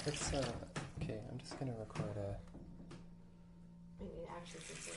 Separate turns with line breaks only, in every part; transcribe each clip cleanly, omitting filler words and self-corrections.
Let's, okay, I'm just gonna record a.
I need action sensor.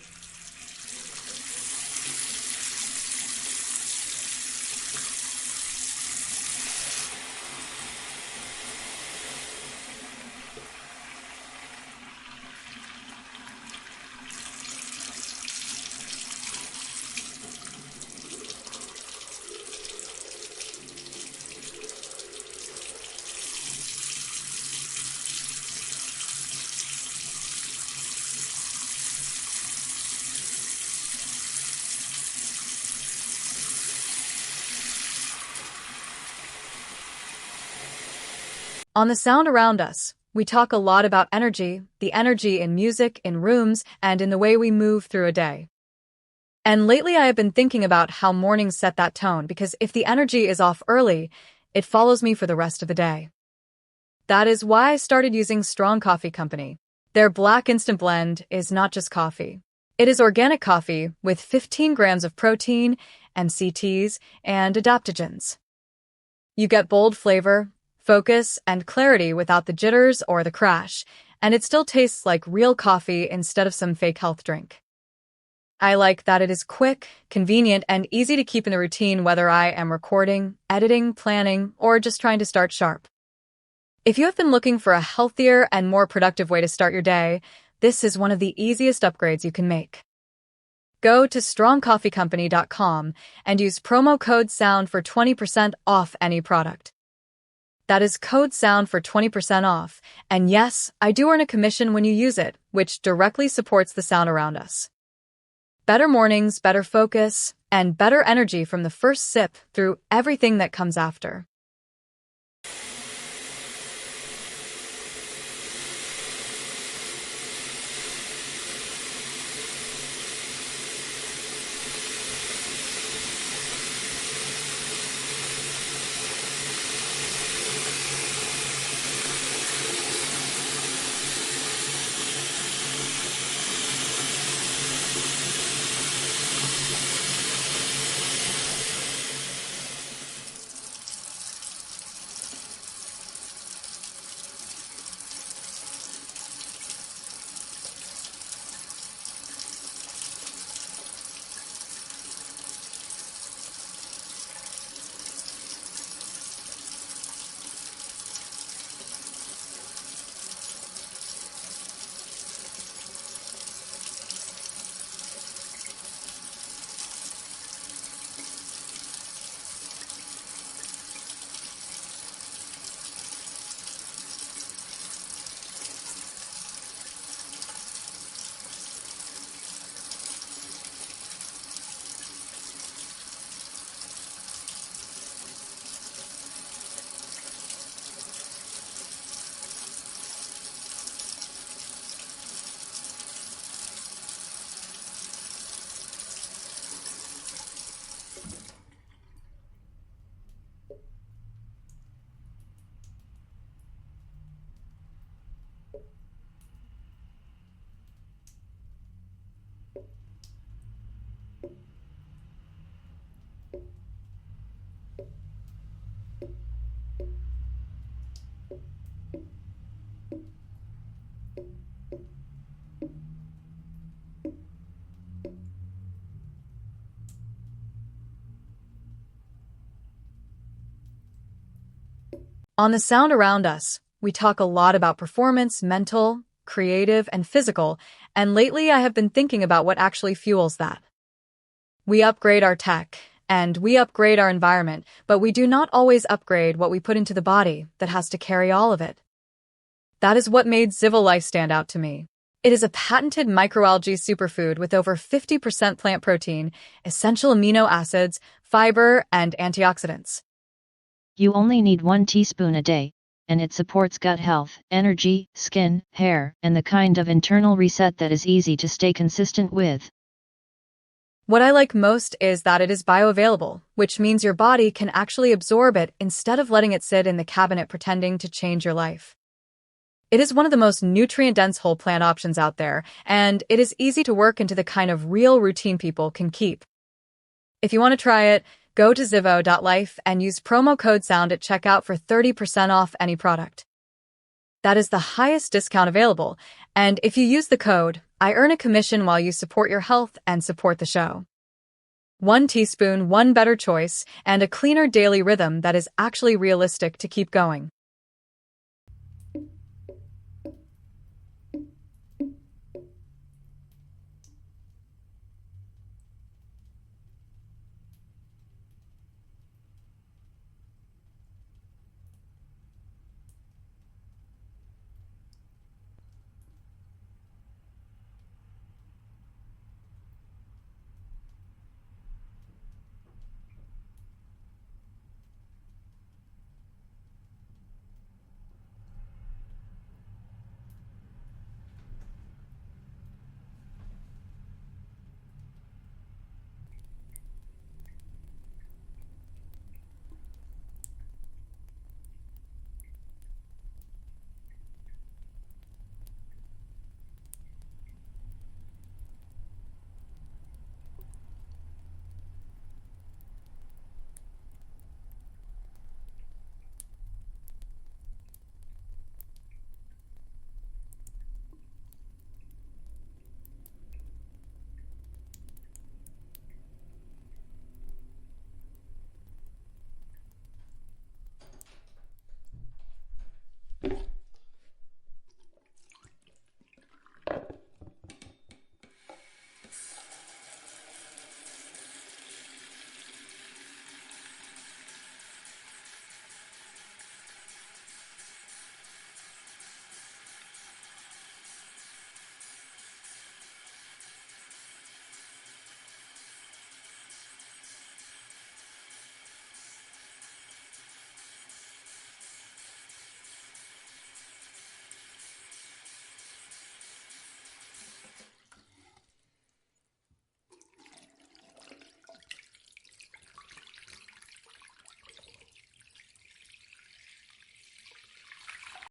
On the sound around us, we talk a lot about energy, the energy in music, in rooms, and in the way we move through a day. And lately I have been thinking about how mornings set that tone, because if the energy is off early, it follows me for the rest of the day. That is why I started using Strong Coffee Company. Their black instant blend is not just coffee. It is organic coffee with 15 grams of protein, MCTs, and adaptogens. You get bold flavor, focus, and clarity without the jitters or the crash, and it still tastes like real coffee instead of some fake health drink. I like that it is quick, convenient, and easy to keep in the routine whether I am recording, editing, planning, or just trying to start sharp. If you have been looking for a healthier and more productive way to start your day, this is one of the easiest upgrades you can make. Go to strongcoffeecompany.com and use promo code SOUND for 20% off any product. That is code SOUND for 20% off, and yes, I do earn a commission when you use it, which directly supports the sound around us. Better mornings, better focus, and better energy from the first sip through everything that comes after. On the sound around us, we talk a lot about performance, mental, creative, and physical, and lately I have been thinking about what actually fuels that. We upgrade our tech, and we upgrade our environment, but we do not always upgrade what we put into the body that has to carry all of it. That is what made Civil Life stand out to me. It is a patented microalgae superfood with over 50% plant protein, essential amino acids, fiber, and antioxidants.
You only need 1 teaspoon a day, and it supports gut health, energy, skin, hair, and the kind of internal reset that is easy to stay consistent with.
What I like most is that it is bioavailable, which means your body can actually absorb it instead of letting it sit in the cabinet pretending to change your life. It is one of the most nutrient-dense whole plant options out there, and it is easy to work into the kind of real routine people can keep. If you want to try it, go to zivo.life and use promo code SOUND at checkout for 30% off any product. That is the highest discount available, and if you use the code, I earn a commission while you support your health and support the show. 1 teaspoon, one better choice, and a cleaner daily rhythm that is actually realistic to keep going.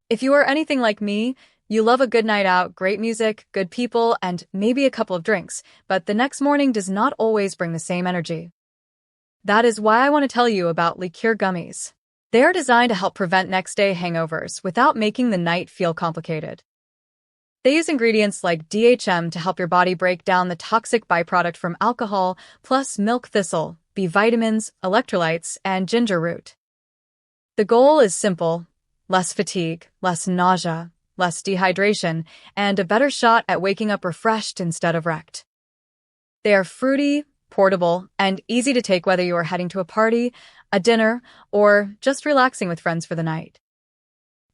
If you are anything like me, you love a good night out, great music, good people, and maybe a couple of drinks, but the next morning does not always bring the same energy. That is why I want to tell you about liqueur gummies. They are designed to help prevent next-day hangovers without making the night feel complicated. They use ingredients like DHM to help your body break down the toxic byproduct from alcohol, plus milk thistle, B vitamins, electrolytes, and ginger root. The goal is simple: less fatigue, less nausea, less dehydration, and a better shot at waking up refreshed instead of wrecked. They are fruity, portable, and easy to take whether you are heading to a party, a dinner, or just relaxing with friends for the night.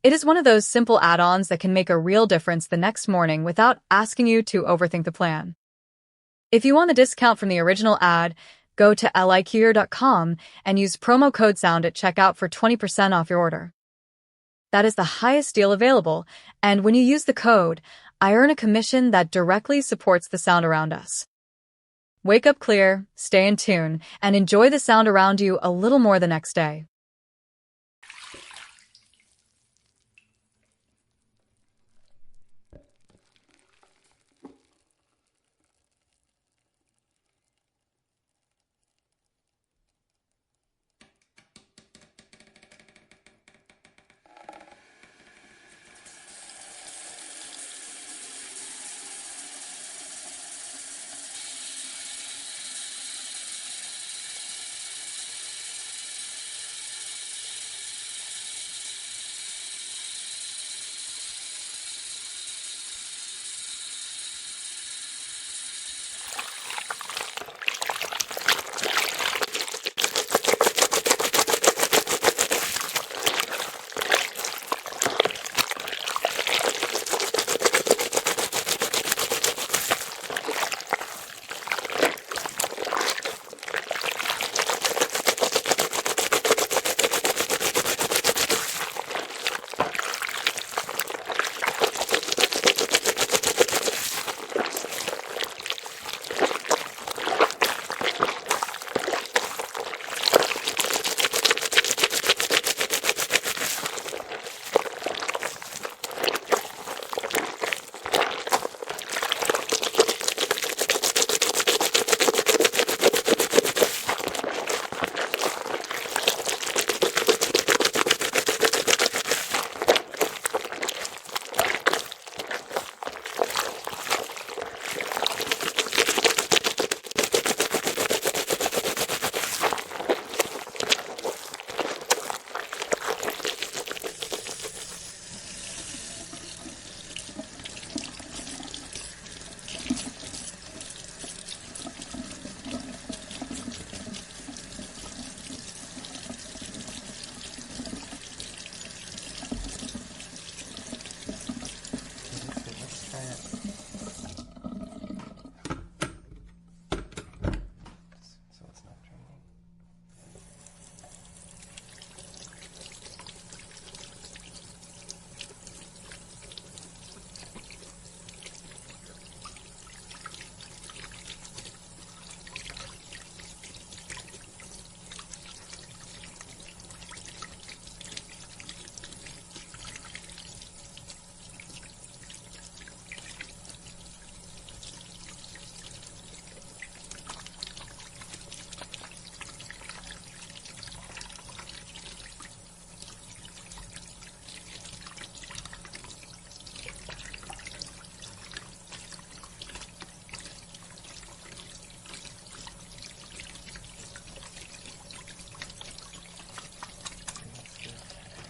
It is one of those simple add-ons that can make a real difference the next morning without asking you to overthink the plan. If you want the discount from the original ad, go to liqueur.com and use promo code SOUND at checkout for 20% off your order. That is the highest deal available, and when you use the code, I earn a commission that directly supports the sound around us. Wake up clear, stay in tune, and enjoy the sound around you a little more the next day.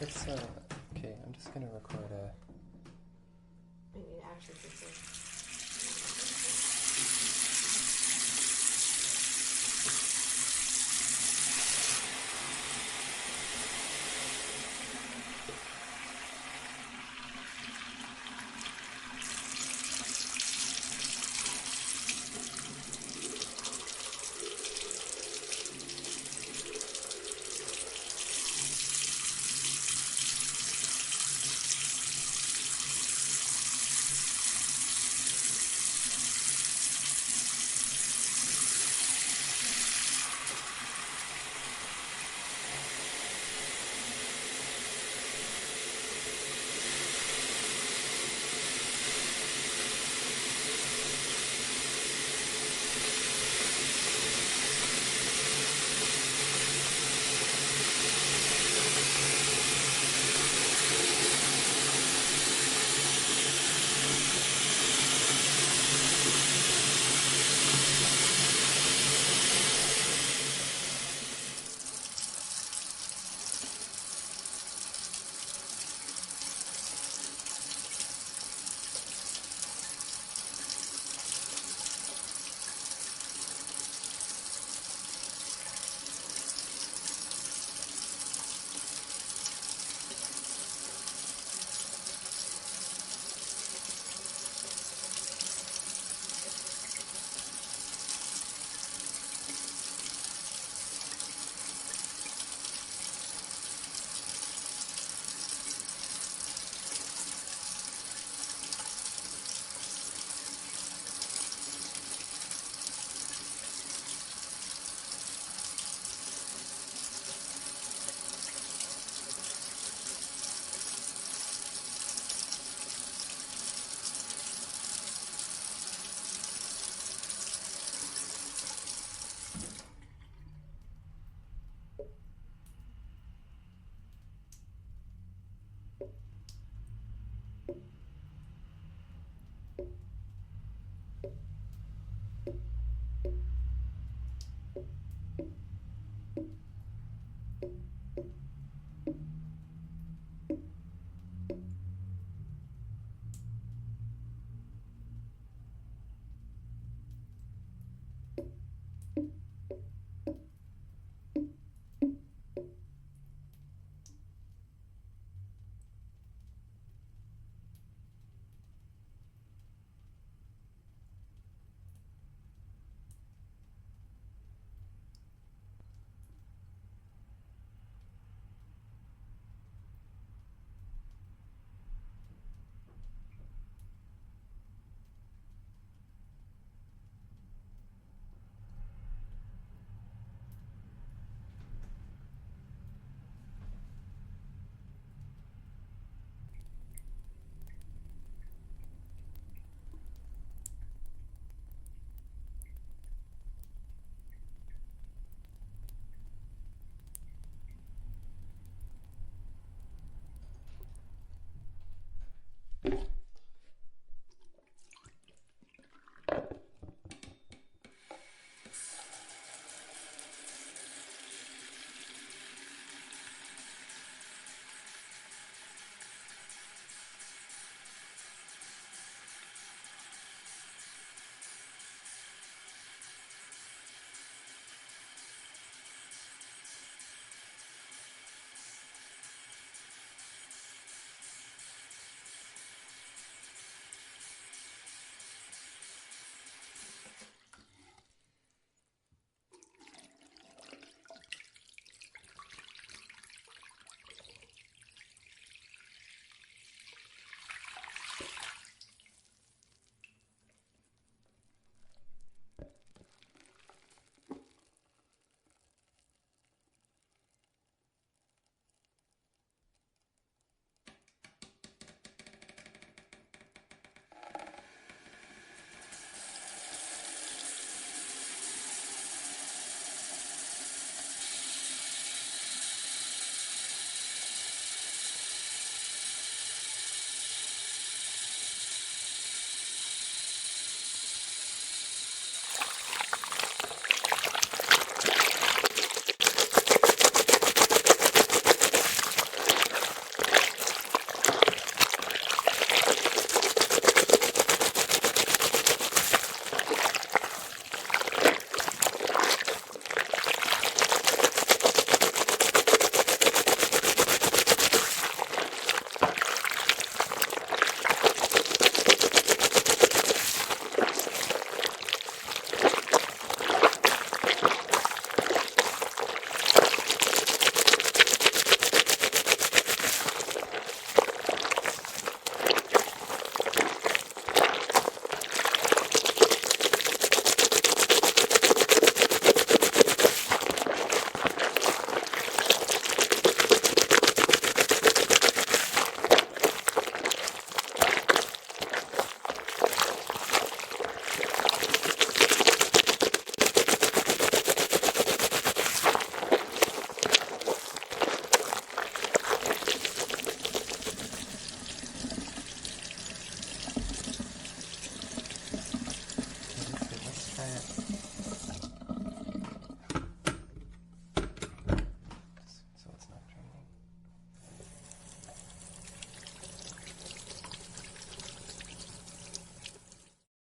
Let's, okay, I'm just gonna record a...
I need action sensor.